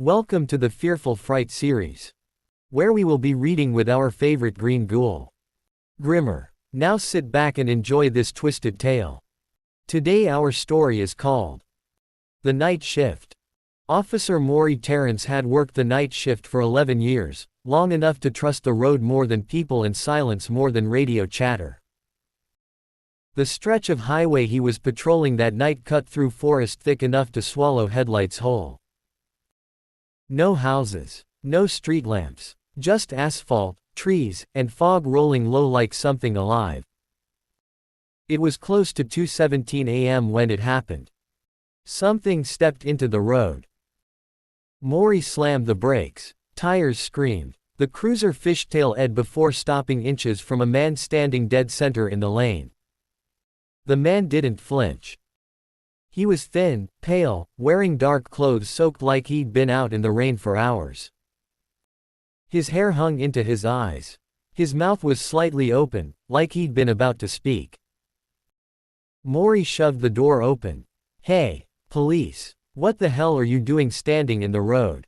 Welcome to the Fearful Fright series, where we will be reading with our favorite green ghoul, Grimmer. Now sit back and enjoy this twisted tale. Today our story is called The Night Shift. Officer Maury Terrence had worked the night shift for 11 years, long enough to trust the road more than people and silence more than radio chatter. The stretch of highway he was patrolling that night cut through forest thick enough to swallow headlights whole. No houses, no street lamps, just asphalt, trees, and fog rolling low like something alive. It was close to 2:17 a.m. when it happened. Something stepped into the road. Maury slammed the brakes. Tires screamed. The cruiser fishtail-ed before stopping inches from a man standing dead center in the lane. The man didn't flinch. He was thin, pale, wearing dark clothes soaked like he'd been out in the rain for hours. His hair hung into his eyes. His mouth was slightly open, like he'd been about to speak. Maury shoved the door open. "Hey, police, what the hell are you doing standing in the road?"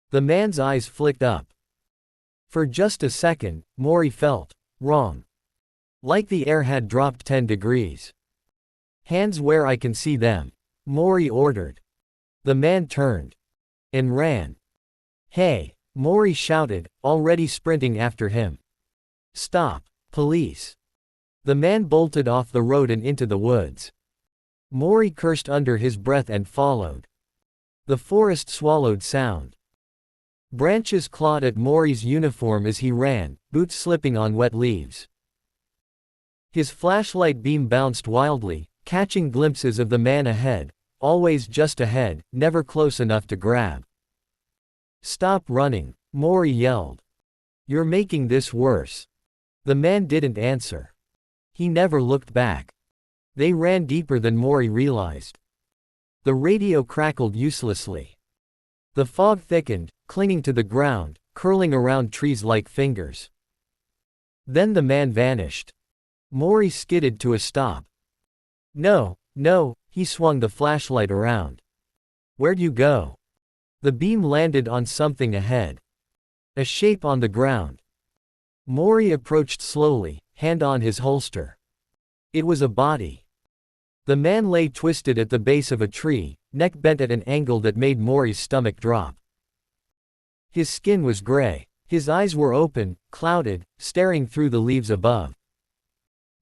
The man's eyes flicked up. For just a second, Maury felt wrong. Like the air had dropped 10 degrees. "Hands where I can see them," Maury ordered. The man turned and ran. "Hey," Maury shouted, already sprinting after him. "Stop, police." The man bolted off the road and into the woods. Maury cursed under his breath and followed. The forest swallowed sound. Branches clawed at Maury's uniform as he ran, boots slipping on wet leaves. His flashlight beam bounced wildly, catching glimpses of the man ahead, always just ahead, never close enough to grab. "Stop running," Maury yelled. "You're making this worse." The man didn't answer. He never looked back. They ran deeper than Maury realized. The radio crackled uselessly. The fog thickened, clinging to the ground, curling around trees like fingers. Then the man vanished. Maury skidded to a stop. "No, no," he swung the flashlight around. "Where'd you go?" The beam landed on something ahead. A shape on the ground. Maury approached slowly, hand on his holster. It was a body. The man lay twisted at the base of a tree, neck bent at an angle that made Maury's stomach drop. His skin was gray. His eyes were open, clouded, staring through the leaves above.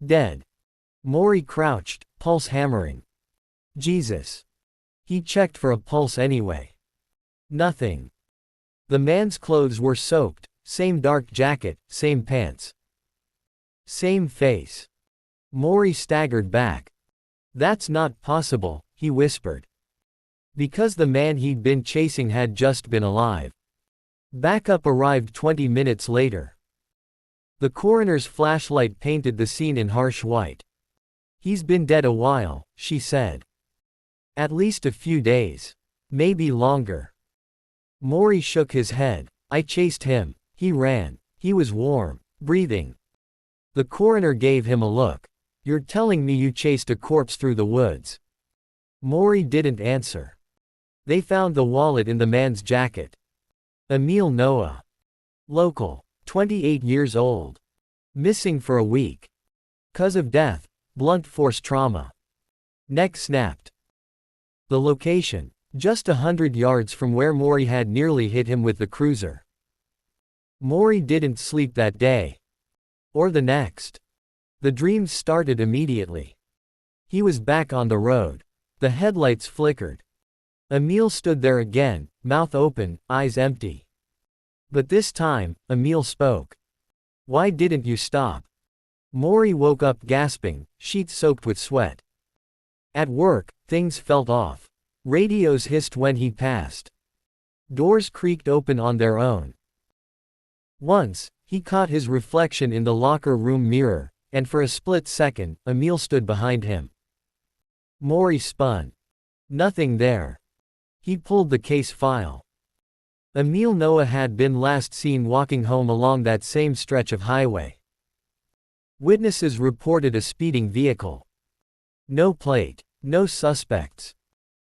Dead. Maury crouched, pulse hammering. Jesus. He checked for a pulse anyway. Nothing. The man's clothes were soaked, same dark jacket, same pants. Same face. Maury staggered back. "That's not possible," he whispered. Because the man he'd been chasing had just been alive. Backup arrived 20 minutes later. The coroner's flashlight painted the scene in harsh white. "He's been dead a while," she said. "At least a few days. Maybe longer." Maury shook his head. "I chased him. He ran. He was warm, breathing." The coroner gave him a look. "You're telling me you chased a corpse through the woods?" Maury didn't answer. They found the wallet in the man's jacket. Emil Noah. Local. 28 years old. Missing for a week. Cause of death, blunt force trauma. Neck snapped. The location. Just 100 yards from where Maury had nearly hit him with the cruiser. Maury didn't sleep that day. Or the next. The dreams started immediately. He was back on the road. The headlights flickered. Emil stood there again, mouth open, eyes empty. But this time, Emil spoke. "Why didn't you stop?" Maury woke up gasping, sheets soaked with sweat. At work, things felt off. Radios hissed when he passed. Doors creaked open on their own. Once, he caught his reflection in the locker room mirror, and for a split second, Emil stood behind him. Maury spun. Nothing there. He pulled the case file. Emil Noah had been last seen walking home along that same stretch of highway. Witnesses reported a speeding vehicle. No plate. No suspects.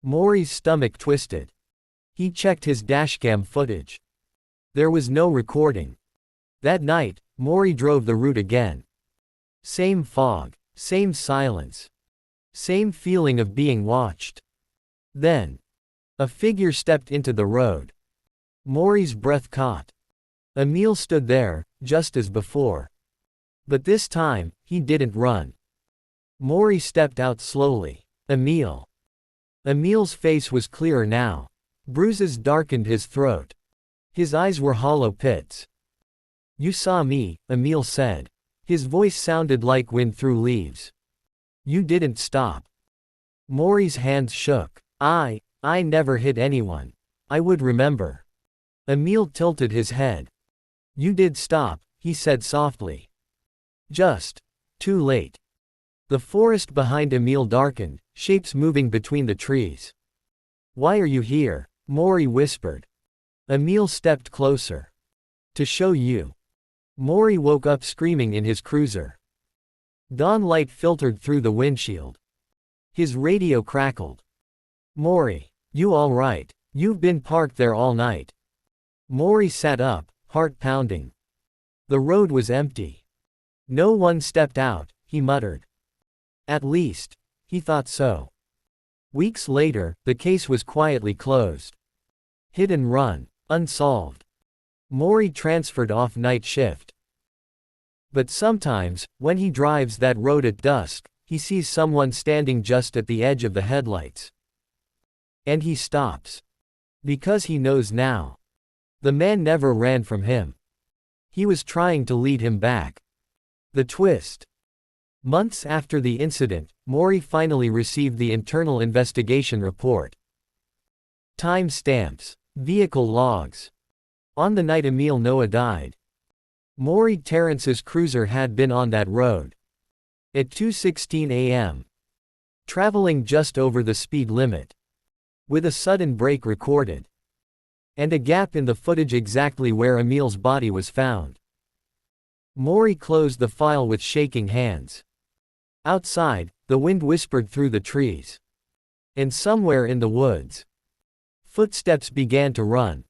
Maury's stomach twisted. He checked his dashcam footage. There was no recording. That night, Maury drove the route again. Same fog, same silence. Same feeling of being watched. Then, a figure stepped into the road. Maury's breath caught. Emile stood there, just as before. But this time, he didn't run. Maury stepped out slowly. Emile. Emile's face was clearer now. Bruises darkened his throat. His eyes were hollow pits. "You saw me," Emile said. His voice sounded like wind through leaves. "You didn't stop." Maury's hands shook. I never hit anyone. I would remember." Emile tilted his head. "You did stop," he said softly. "Just too late." The forest behind Emile darkened, shapes moving between the trees. "Why are you here?" Maury whispered. Emile stepped closer. "To show you." Maury woke up screaming in his cruiser. Dawn light filtered through the windshield. His radio crackled. "Maury, you all right? You've been parked there all night." Maury sat up, heart pounding. The road was empty. No one stepped out, he muttered. At least, he thought so. Weeks later, the case was quietly closed. Hit and run, unsolved. Maury transferred off night shift. But sometimes, when he drives that road at dusk, he sees someone standing just at the edge of the headlights. And he stops. Because he knows now. The man never ran from him. He was trying to lead him back. The twist. Months after the incident, Maury finally received the internal investigation report. Time stamps. Vehicle logs. On the night Emile Noah died, Maury Terrence's cruiser had been on that road. At 2:16 a.m. Traveling just over the speed limit. With a sudden brake recorded. And a gap in the footage exactly where Emile's body was found. Maury closed the file with shaking hands. Outside, the wind whispered through the trees. And somewhere in the woods, footsteps began to run.